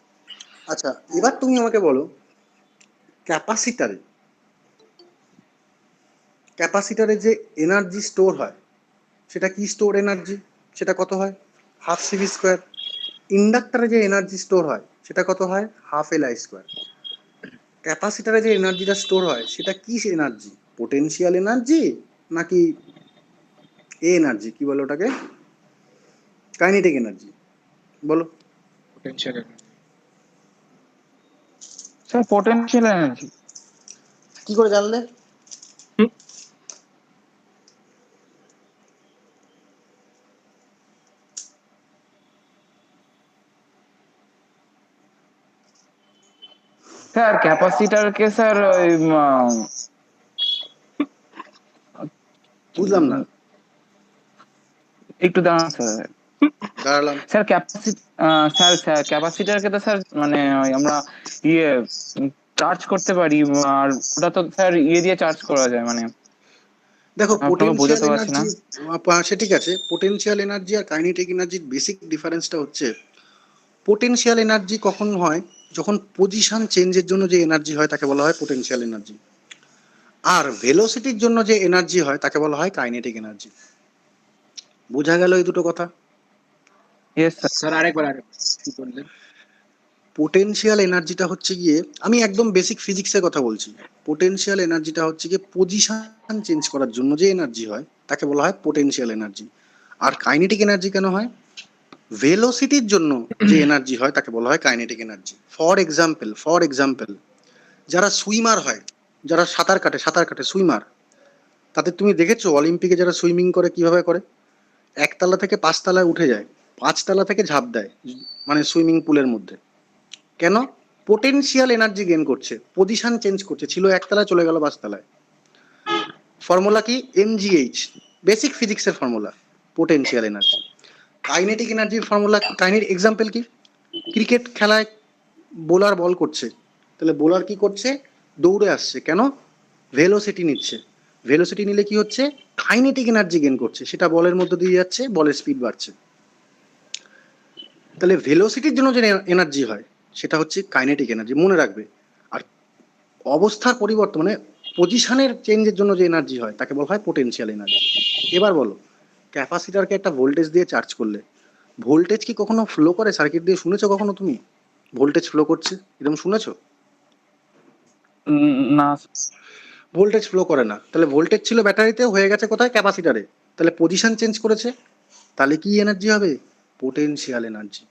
আচ্ছা, এবার তুমি আমাকে বলো, ক্যাপাসিটারে ক্যাপাসিটারে যে এনার্জি স্টোর হয় সেটা কি স্টোর এনার্জি? সেটা কত হয়? Half CV square. ইন্ডাক্টরে যে এনার্জি স্টোর হয় সেটা কত হয়? Half L I square. ক্যাপাসিটারে যে এনার্জিটা স্টোর হয় সেটা কি এনার্জি? পোটেনশিয়াল এনার্জি নাকি এ এনার্জি, কি বলো ওটাকে, কাইনেটিক এনার্জি? বলো। Potential sir potential energy. কি করে জানলে? স্যার ক্যাপাসিটারকে স্যার ওই বুঝলাম না। একটু দাঁড়ান স্যার। দাঁড়ালাম। স্যার স্যার ক্যাপাসিটারকে তো স্যার মানে ওই আমরা ইয়ে চার্জ করতে পারি, আর ওটা তো স্যার ইয়ে দিয়ে চার্জ করা যায়, মানে দেখো, আপনাকে পোটেনশিয়াল বোঝাতে পারছি না। এনার্জি, সে ঠিক আছে, পোটেনশিয়াল এনার্জি আর কাইনেটিক এনার্জির বেসিক ডিফারেন্সটা হচ্ছে, পোটেনশিয়াল এনার্জি কখন হয়? যখন পজিশন চেঞ্জের জন্য যে এনার্জি হয় তাকে বলা হয় পোটেনশিয়াল এনার্জি, আর ভেলোসিটির জন্য যে এনার্জি হয় তাকে বলা হয় কাইনেটিক এনার্জি। বোঝা গেল এই দুটো কথা? Yes sir. স্যার আরেকবার কি বললেন? পোটেনশিয়াল এনার্জিটা হচ্ছে গিয়ে, আমি একদম বেসিক ফিজিক্সের কথা বলছি, পোটেনশিয়াল এনার্জিটা হচ্ছে গিয়ে পজিশন চেঞ্জ করার জন্য যে এনার্জি হয় তাকে বলা হয় পোটেনশিয়াল এনার্জি। আর কাইনেটিক এনার্জি কেন হয়? ভেলোসিটির জন্য যে এনার্জি হয় তাকে বলা হয় কাইনেটিক এনার্জি। ফর এক্সাম্পল, যারা সুইমার হয়, যারা সাঁতার কাটে সুইমার, তাদের তুমি দেখেছো অলিম্পিকে যারা সুইমিং করে কিভাবে করে? একতলা থেকে পাঁচতলায় উঠে যায়, পাঁচতলা থেকে ঝাঁপ দেয়, মানে সুইমিং পুলের মধ্যে। কেন? পোটেনশিয়াল এনার্জি গেইন করছে, পজিশন চেঞ্জ করছে, ছিল একতলায় চলে গেল পাঁচতলায়। ফর্মুলা কি? এমজিএইচ, বেসিক ফিজিক্সের ফর্মুলা, পোটেনশিয়াল এনার্জি। কাইনেটিক এনার্জির ফর্মুলা, কাইনেটিক এক্সাম্পল কি? ক্রিকেট খেলায় বোলার বল করছে, তাহলে বোলার কি করছে? দৌড়ে আসছে, কেন? ভেলোসিটি নিচ্ছে। ভেলোসিটি নিলে কি হচ্ছে? কাইনেটিক এনার্জি গেইন করছে, সেটা বলের মধ্যে দিয়ে যাচ্ছে, বলের স্পিড বাড়ছে। তাহলে ভেলোসিটির জন্য যে এনার্জি হয় সেটা হচ্ছে কাইনেটিক এনার্জি, মনে রাখবে। আর অবস্থার পরিবর্তন মানে পজিশনের চেঞ্জের জন্য যে এনার্জি হয় তাকে বলা হয় পোটেনশিয়াল এনার্জি। এবার বলো, ক্যাপাসিটারকে একটা ভোল্টেজ দিয়ে চার্জ করলে ভোল্টেজ কি কখনো ফ্লো করে সার্কিট দিয়ে? শুনেছো কখনো তুমি ভোল্টেজ ফ্লো করছে এরকম শুনেছো? না ভোল্টেজ ফ্লো করে না। তাহলে ভোল্টেজ ছিল ব্যাটারিতে, হয়ে গেছে কোথায়? ক্যাপাসিটারে। তাহলে পজিশন চেঞ্জ করেছে, তাহলে কি এনার্জি হবে? Potential energy.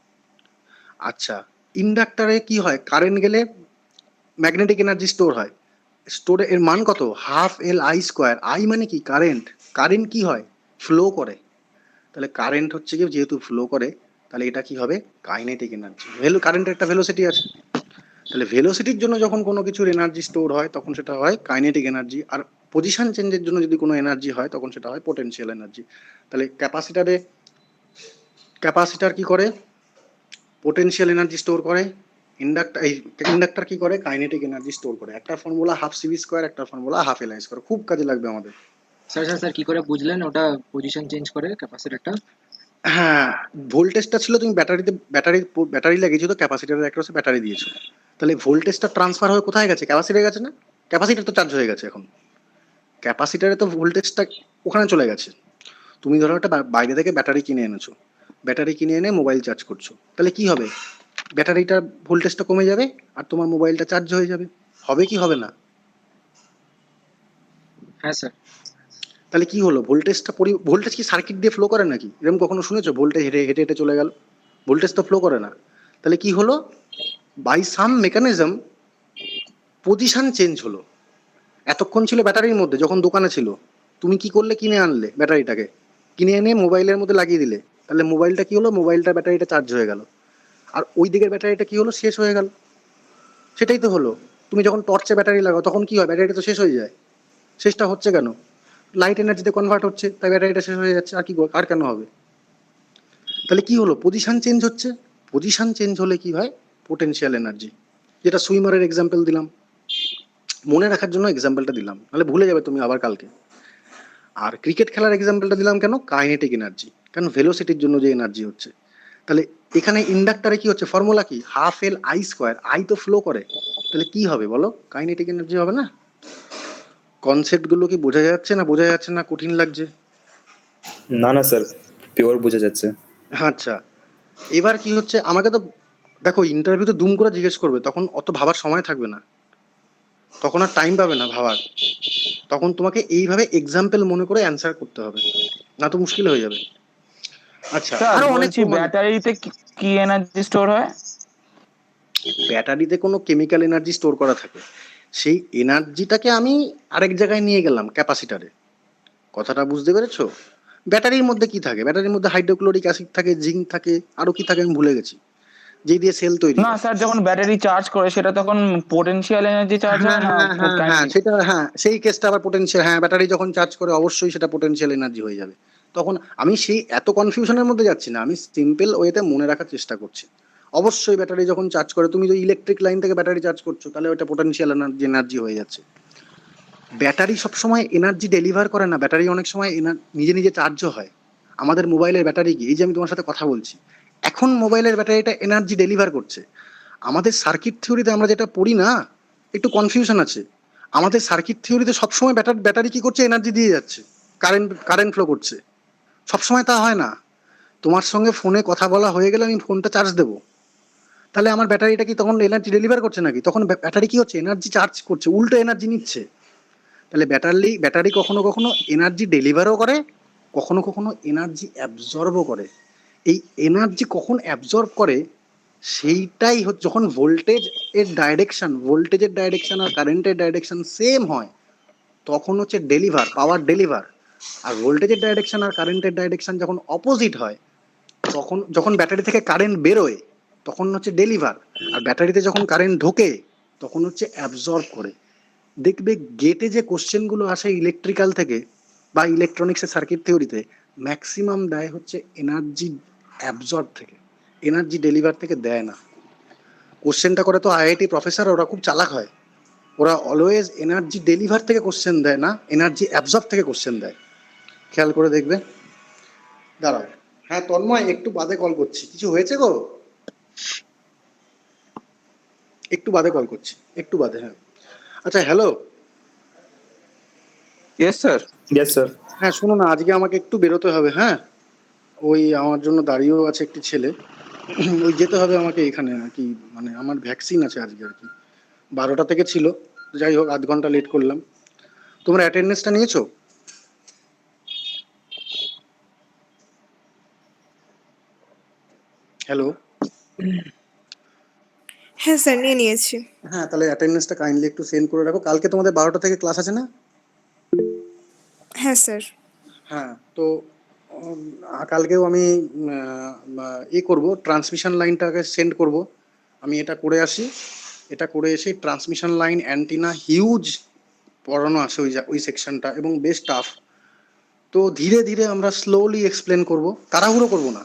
আচ্ছা, ইন্ডাক্টরে কি হয়? কারেন্ট গেলে ম্যাগনেটিক এনার্জি স্টোর হয়, স্টোরে এর মান কত? Half L I square. I মানে কি? কারেন্ট। কারেন্ট কি হয়? ফ্লো করে। তাহলে কারেন্ট হচ্ছে কি যেহেতু ফ্লো করে, তাহলে এটা কি হবে? Kinetic energy. কারেন্টের একটা ভেলোসিটি আছে, তাহলে ভেলোসিটির জন্য যখন কোনো কিছুর এনার্জি স্টোর হয় তখন সেটা হয় কাইনেটিক এনার্জি, আর পজিশন চেঞ্জের জন্য যদি কোনো এনার্জি হয় তখন সেটা হয় পোটেনশিয়াল এনার্জি। তাহলে ক্যাপাসিটার কি করে? পোটেনশিয়াল এনার্জি স্টোর করে। ইন্ডাক্টর কি করে? কাইনেটিক এনার্জি স্টোর করে। একটা ফর্মুলা হাফ সিভি স্কোয়ার, একটা formula half L I square, খুব কাজে লাগবে আমাদের। স্যার কি করে বুঝলেন ওটা পজিশন চেঞ্জ করে ক্যাপাসিটরটা? হ্যাঁ, ভোল্টেজটা ছিল, তুমি ব্যাটারি লাগিয়েছো, তো ক্যাপাসিটারের একটা ব্যাটারি দিয়েছো, তাহলে ভোল্টেজটা ট্রান্সফার হয়ে কোথায় গেছে? ক্যাপাসিটারে গেছে না? ক্যাপাসিটার তো চার্জ হয়ে গেছে, এখন ক্যাপাসিটারে তো ভোল্টেজটা ওখানে চলে গেছে। তুমি ধরো একটা বাইরে থেকে ব্যাটারি কিনে এনেছো, ব্যাটারি কিনে এনে মোবাইল চার্জ করছো, তাহলে কি হবে? ব্যাটারিটার ভোল্টেজটা কমে যাবে আর তোমার মোবাইলটা চার্জ হয়ে যাবে। হবে কি হবে না? হ্যাঁ স্যার। তাহলে কি হলো? ভোল্টেজ কি সার্কিট দিয়ে ফ্লো করে নাকি? এরকম কখনো শুনেছো ভোল্টেজ হেঁটে হেঁটে হেঁটে চলে গেল? ভোল্টেজ তো ফ্লো করে না। তাহলে কি হলো? By some mechanism position change হলো। এতক্ষণ ছিল ব্যাটারির মধ্যে, যখন দোকানে ছিল তুমি কি করলে? কিনে আনলে ব্যাটারিটাকে, কিনে এনে মোবাইলের মধ্যে লাগিয়ে দিলে, তাহলে মোবাইলটা কি হলো? মোবাইলটা ব্যাটারিটা চার্জ হয়ে গেল, আর ওই দিকের ব্যাটারিটা কি হলো? শেষ হয়ে গেল। সেটাই তো হলো। তুমি যখন টর্চে ব্যাটারি লাগাও তখন কি হয়? ব্যাটারিটা তো শেষ হয়ে যায়। শেষটা হচ্ছে কেন? লাইট এনার্জিতে কনভার্ট হচ্ছে, তাই ব্যাটারিটা শেষ হয়ে যাচ্ছে। আর কেন হবে? তাহলে কি হলো? পজিশন চেঞ্জ হচ্ছে। পজিশন চেঞ্জ হলে কি হয়? Potential energy. যেটা সুইমারের এক্সাম্পল দিলাম, মনে রাখার জন্য এক্সাম্পলটা দিলাম, নাহলে ভুলে যাবে তুমি আবার কালকে। আর ক্রিকেট খেলার এক্সাম্পলটা দিলাম কেন? কাইনেটিক এনার্জি, কারণ ভেলোসিটির জন্য যে এনার্জি হচ্ছে। তাহলে এখানে ইন্ডাক্টরে কি হচ্ছে? ফর্মুলা কি? Half L I square. I তো ফ্লো করে, তাহলে কি হবে বলো? কাইনেটিক এনার্জি হবে না? কনসেপ্ট গুলো কি বোঝা যাচ্ছে না? বোঝা যাচ্ছে না? কঠিন লাগছে? না না স্যার, পিওর বোঝা যাচ্ছে। আচ্ছা, এবার কি হচ্ছে? আমাকে তো দেখো ইন্টারভিউতে দুম করে জিজ্ঞেস করবে, তখন অত ভাবার সময় থাকবে না, তখন আর টাইম পাবে না ভাবার। তখন তোমাকে এইভাবে এক্সাম্পল মনে করে অ্যান্সার করতে হবে, না তো মুশকিল হয়ে যাবে। আচ্ছা, স্যার আরো অনেক বলছি প্রমাণ। ব্যাটারিতে কি এনার্জি স্টোর হয়? ব্যাটারিতে কোনো কেমিক্যাল এনার্জি স্টোর করা থাকে, সেই এনার্জিটাকে আমি আরেক জায়গায় নিয়ে গেলাম ক্যাপাসিটারে। কথাটা বুঝতে পেরেছো? ব্যাটারির মধ্যে কি থাকে? ব্যাটারির মধ্যে হাইড্রোক্লোরিক অ্যাসিড থাকে, জিঙ্ক থাকে, আরো কি থাকে আমি ভুলে গেছি, যেই দিয়ে সেল তৈরি না হয়। স্যার, যখন ব্যাটারি চার্জ করে সেটা তখন পোটেনশিয়াল এনার্জি চার্জ হ্যাঁ হয় না হ্যাঁ হ্যাঁ হ্যাঁ, কাইনেটিক? সেটা হ্যাঁ, সেই কেসটা আবার পোটেনশিয়াল। হ্যাঁ, ব্যাটারি যখন চার্জ করে অবশ্যই সেটা পোটেনশিয়াল এনার্জি হয়ে যাবে। তখন আমি সেই এত কনফিউশনের মধ্যে যাচ্ছি না, আমি সিম্পল ওয়েতে মনে রাখার চেষ্টা করছি। অবশ্যই ব্যাটারি যখন চার্জ করে, তুমি যদি ইলেকট্রিক লাইন থেকে ব্যাটারি চার্জ করছো, তাহলে ওটা পোটেনশিয়াল এনার্জি হয়ে যাচ্ছে। ব্যাটারি সবসময় এনার্জি ডেলিভার করে না, ব্যাটারি অনেক সময় নিজে নিজে চার্জও হয়। আমাদের মোবাইলের ব্যাটারি কি, এই যে আমি তোমার সাথে কথা বলছি, এখন মোবাইলের ব্যাটারিটা এনার্জি ডেলিভার করছে। আমাদের সার্কিট থিওরিতে আমরা যেটা পড়ি না, একটু কনফিউশন আছে। আমাদের সার্কিট থিওরিতে সবসময় ব্যাটারি কি করছে? এনার্জি দিয়ে যাচ্ছে, কারেন্ট ফ্লো করছে। সবসময় তা হয় না। তোমার সঙ্গে ফোনে কথা বলা হয়ে গেলে আমি ফোনটা চার্জ দেবো, তাহলে আমার ব্যাটারিটা কি তখন এনার্জি ডেলিভার করছে নাকি? তখন ব্যাটারি কি হচ্ছে? এনার্জি চার্জ করছে, উল্টো এনার্জি নিচ্ছে। তাহলে ব্যাটারি কখনো কখনো এনার্জি ডেলিভারও করে, কখনো কখনো এনার্জি অ্যাবজর্বও করে। এই এনার্জি কখন অ্যাবজর্ব করে, সেইটাই হচ্ছে যখন ভোল্টেজের ডাইরেকশন আর কারেন্টের ডাইরেকশন সেম হয়, তখন হচ্ছে পাওয়ার ডেলিভার। আর ভোল্টেজের ডাইরেকশন আর কারেন্টের ডাইরেকশন যখন অপোজিট হয়, তখন যখন ব্যাটারি থেকে কারেন্ট বেরোয় তখন হচ্ছে ডেলিভার, আর ব্যাটারিতে যখন কারেন্ট ঢোকে তখন হচ্ছে অ্যাবজর্ব করে। দেখবে গেটে যে কোশ্চেনগুলো আসে ইলেকট্রিক্যাল থেকে বা ইলেকট্রনিক্সের সার্কিট থিওরিতে, ম্যাক্সিমাম দেয় হচ্ছে এনার্জি অ্যাবজর্ব থেকে, এনার্জি ডেলিভার থেকে দেয় না। কোশ্চেনটা করে তো আইআইটি প্রফেসর, ওরা খুব চালাক হয়, ওরা অলওয়েজ এনার্জি ডেলিভার থেকে কোশ্চেন দেয় না, এনার্জি অ্যাবজর্ব থেকে কোশ্চেন দেয়। খেয়াল করে দেখবে। দাঁড়াও, হ্যাঁ তন্ময়, একটু বাদে কল করছি। কিছু হয়েছে গো? একটু বাদে কল করছি, একটু বাদে। হ্যাঁ, আচ্ছা, hello. Yes sir. Yes sir. হ্যাঁ শোনো না, আজকে আমাকে একটু বেরোতে হবে। হ্যাঁ, ওই আমার জন্য দাঁড়িয়েও আছে একটি ছেলে, ওই যেতে হবে আমাকে এখানে আর কি, মানে আমার ভ্যাকসিন আছে আজকে আর কি। 12টা থেকে ছিল, যাই হোক আধ ঘন্টা লেট করলাম। তোমরা অ্যাটেন্ডেন্সটা নিয়েছো? হ্যালো। হ্যাঁ স্যার, নিয়ে নিয়েছি। হ্যাঁ, তাহলে অ্যাটেন্ডেন্সটা কাইন্ডলি একটু সেন্ড করে রাখো। কালকে তোমাদের 12টা থেকে ক্লাস আছে না? হ্যাঁ স্যার। হ্যাঁ, তো কালকেও আমি করব, ট্রান্সমিশন লাইনটাকে সেন্ড করব। আমি এটা করে আসি, এটা করে এসে ট্রান্সমিশন লাইন অ্যান্টিনা হিউজ পড়ানো আছে ওই সেকশনটা, এবং বেশ টাফ। তো ধীরে ধীরে আমরা স্লোলি এক্সপ্লেন করব, তাড়াহুড়ো করব না।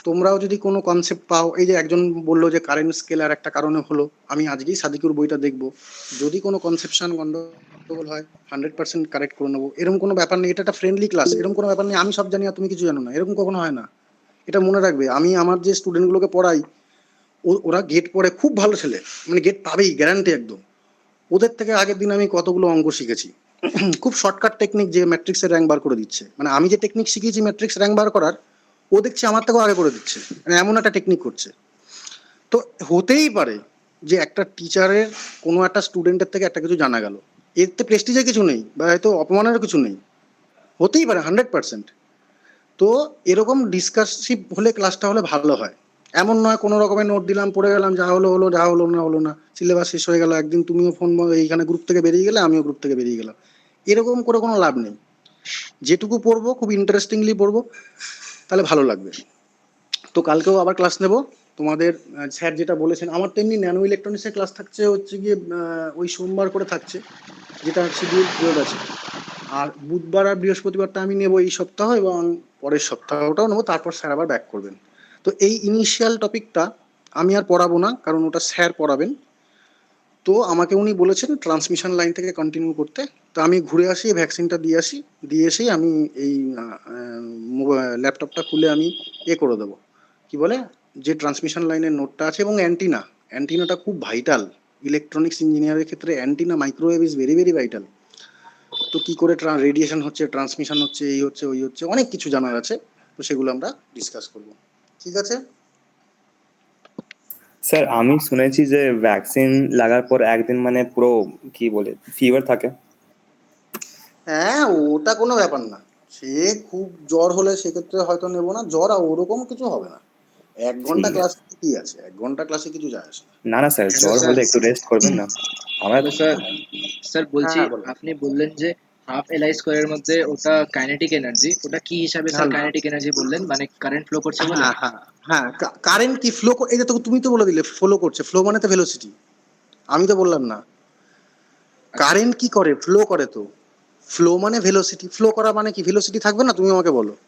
তোমরাও যদি কোনো কনসেপ্ট পাও, এই যে একজন বললো যে কারেন্ট স্কেলার একটা কারণে হলো, আমি আজকেই সাদিকুর বইটা দেখব, যদি কোনো কনসেপশন গন্ডগোল হয় 100% কারেক্ট করে নেবো। এরকম কোনো ব্যাপার নেই, এটা একটা ফ্রেন্ডলি ক্লাস, এরকম কোনো ব্যাপার নেই আমি সব জানি আর তুমি কিছু জানো না, এরকম কখনো হয় না। এটা মনে রাখবে, আমি আমার যে স্টুডেন্টগুলোকে পড়াই, ওরা গেট পড়ে, খুব ভালো ছেলে, মানে গেট পাবেই গ্যারান্টি একদম। ওদের থেকে আগের দিন আমি কতগুলো অঙ্ক শিখেছি, খুব শর্টকাট টেকনিক, যে ম্যাট্রিক্সের র্যাঙ্ক বার করে দিচ্ছে। মানে আমি যে টেকনিক শিখিয়েছি ম্যাট্রিক্স র্যাঙ্ক বার করার, ও দেখছি আমার থেকেও আগে করে দিচ্ছে, মানে এমন একটা টেকনিক করছে। তো হতেই পারে যে একটা টিচারের কোনো একটা স্টুডেন্টের থেকে একটা কিছু জানা গেল, এতে প্রেস্টিজের কিছু নেই বা হয়তো অপমানের কিছু নেই, হতেই পারে 100%। তো এরকম ডিসকাসিভ হলে ক্লাসটা হলে ভালো হয়। এমন নয় কোনো রকমের নোট দিলাম, পড়ে গেলাম, যা হলো হলো, যা হলো না হলো না, সিলেবাস শেষ হয়ে গেল, একদিন তুমিও ফোন এইখানে গ্রুপ থেকে বেরিয়ে গেলে, আমিও গ্রুপ থেকে বেরিয়ে গেলাম, এরকম করে কোনো লাভ নেই। যেটুকু পড়বো খুব ইন্টারেস্টিংলি পড়বো, তাহলে ভালো লাগবে। তো কালকেও আবার ক্লাস নেব তোমাদের। স্যার যেটা বলেছেন, আমার তো এমনি ন্যানো ইলেকট্রনিক্সের ক্লাস থাকছে হচ্ছে গিয়ে ওই সোমবার করে থাকছে, যেটা শিডিউল পিরিয়ড আছে। আর বুধবার আর বৃহস্পতিবারটা আমি নেব এই সপ্তাহ, এবং পরের সপ্তাহটাও নেবো, তারপর স্যার আবার ব্যাক করবেন। তো এই ইনিশিয়াল টপিকটা আমি আর পড়াবো না, কারণ ওটা স্যার পড়াবেন। তো আমাকে উনি বলেছেন ট্রান্সমিশন লাইন থেকে কন্টিনিউ করতে। তো আমি ঘুরে আসি, ভ্যাকসিনটা দিয়ে আসি, দিয়ে এসেই আমি এই ল্যাপটপটা খুলে আমি করে দেবো, কি বলে, যে ট্রান্সমিশন লাইনের নোটটা আছে, এবং অ্যান্টিনাটা খুব ভাইটাল। ইলেকট্রনিক্স ইঞ্জিনিয়ারের ক্ষেত্রে antenna, microwave is very very vital. তো কি করে রেডিয়েশন হচ্ছে, ট্রান্সমিশন হচ্ছে, এই হচ্ছে ওই হচ্ছে, অনেক কিছু জানার আছে। তো সেগুলো আমরা ডিসকাস করব, ঠিক আছে? স্যার আমি শুনেছি যে ভ্যাকসিন লাগার পর একদিন মানে পুরো কি বলে ফিভার থাকে। হ্যাঁ, ওটা কোনো ব্যাপার না। সে খুব জ্বর হলে সেক্ষেত্রে হয়তো নেবো না, জ্বর আর ওরকম কিছু হবে না। 1 ঘন্টা ঠিক ক্লাস আছে। কি আছে, 1 ঘন্টা ক্লাসে কিছু যায় আসে না। না না স্যার, হ্যালো জ্বর স্যার। হলে একটু রেস্ট করবেন না। আমার হ্যালো স্যার। স্যার বলছি, হ্যাঁ বলো। আপনি বললেন যে হাফ এলআই স্কোয়ারের মধ্যে ওটা কাইনেটিক এনার্জি, ওটা কি হিসাবে না স্যার না, কাইনেটিক এনার্জি বললেন? মানে কারেন্ট ফ্লো করছে বলে? হ্যাঁ হ্যাঁ হ্যাঁ, কারেন্ট কি ফ্লো, এই যে তো তুমি তো বলে দিলে ফ্লো করছে, ফ্লো মানে তো ভেলোসিটি, আমি তো বললাম না। আচ্ছা কারেন্ট স্যার। কি করে, ফ্লো করে তো। ফ্লো মানে ভেলোসিটি, ফ্লো করা মানে কি, ভেলোসিটি থাকবে না? তুমি আমাকে বলো, হ্যাঁ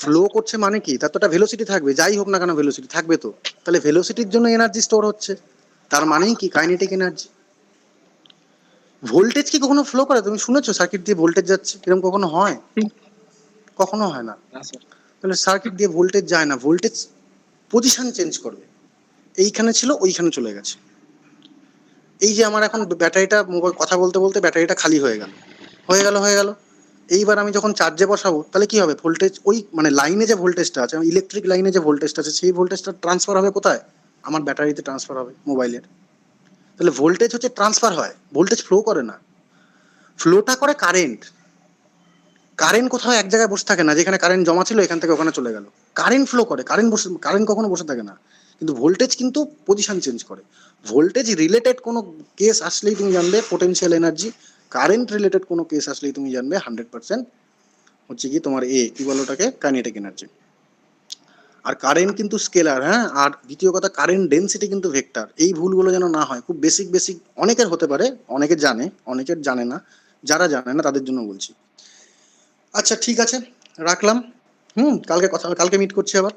ফ্লো স্যার। করছে মানে কি, তার তো একটা ভেলোসিটি থাকবে, যাই হোক না কেন ভেলোসিটি থাকবে তো। তাহলে ভেলোসিটির জন্য এনার্জি স্টোর হচ্ছে, তার মানেই কি কাইনেটিক এনার্জি। ভোল্টেজ কি কখনো ফ্লো করে? তুমি শুনেছো সার্কিট দিয়ে ভোল্টেজ যাচ্ছে, এরকম কখনো হয়? কখনো হয় না। না স্যার। তাহলে সার্কিট দিয়ে ভোল্টেজ যায় না, ভোল্টেজ পজিশন চেঞ্জ করবে, এইখানে ছিল ওইখানে চলে গেছে। এই যে আমার এখন ব্যাটারিটা, মোবাইল কথা বলতে বলতে ব্যাটারিটা খালি হয়ে গেল, হয়ে গেল। এইবার আমি যখন চার্জে বসাবো, তাহলে কি হবে, ভোল্টেজ ওই মানে লাইনে যে ভোল্টেজটা আছে, ইলেকট্রিক লাইনে যে ভোল্টেজটা আছে, সেই ভোল্টেজটা ট্রান্সফার হবে কোথায়? আমার ব্যাটারিতে ট্রান্সফার হবে, মোবাইলের। তাহলে ভোল্টেজ হচ্ছে ট্রান্সফার হয়, ভোল্টেজ ফ্লো করে না। ফ্লোটা করে কারেন্ট। কারেন্ট কোথাও এক জায়গায় বসে থাকে না, যেখানে কারেন্ট জমা ছিল এখান থেকে ওখানে চলে গেল। কারেন্ট ফ্লো করে, কারেন্ট কখনো বসে থাকে না। কিন্তু ভোল্টেজ কিন্তু পজিশন চেঞ্জ করে। ভোল্টেজ রিলেটেড কোনো কেস আসলেই তুমি জানবে পোটেনশিয়াল এনার্জি, কারেন্ট রিলেটেড কোনো কেস আসলেই তুমি জানবে 100% হচ্ছে কি তোমার কি বলো ওটাকে, কাইনেটিক এনার্জি। আর কারেন্ট কিন্তু স্কেলার, হ্যাঁ। আর দ্বিতীয় কথা, কারেন্ট ডেন্সিটি কিন্তু ভেক্টর। এই ভুলগুলো যেন না হয়, খুব বেসিক বেসিক অনেকের হতে পারে, অনেকে জানে, অনেকের জানে না। যারা জানে না তাদের জন্য বলছি। আচ্ছা ঠিক আছে, রাখলাম। কালকে মিট করছি আবার।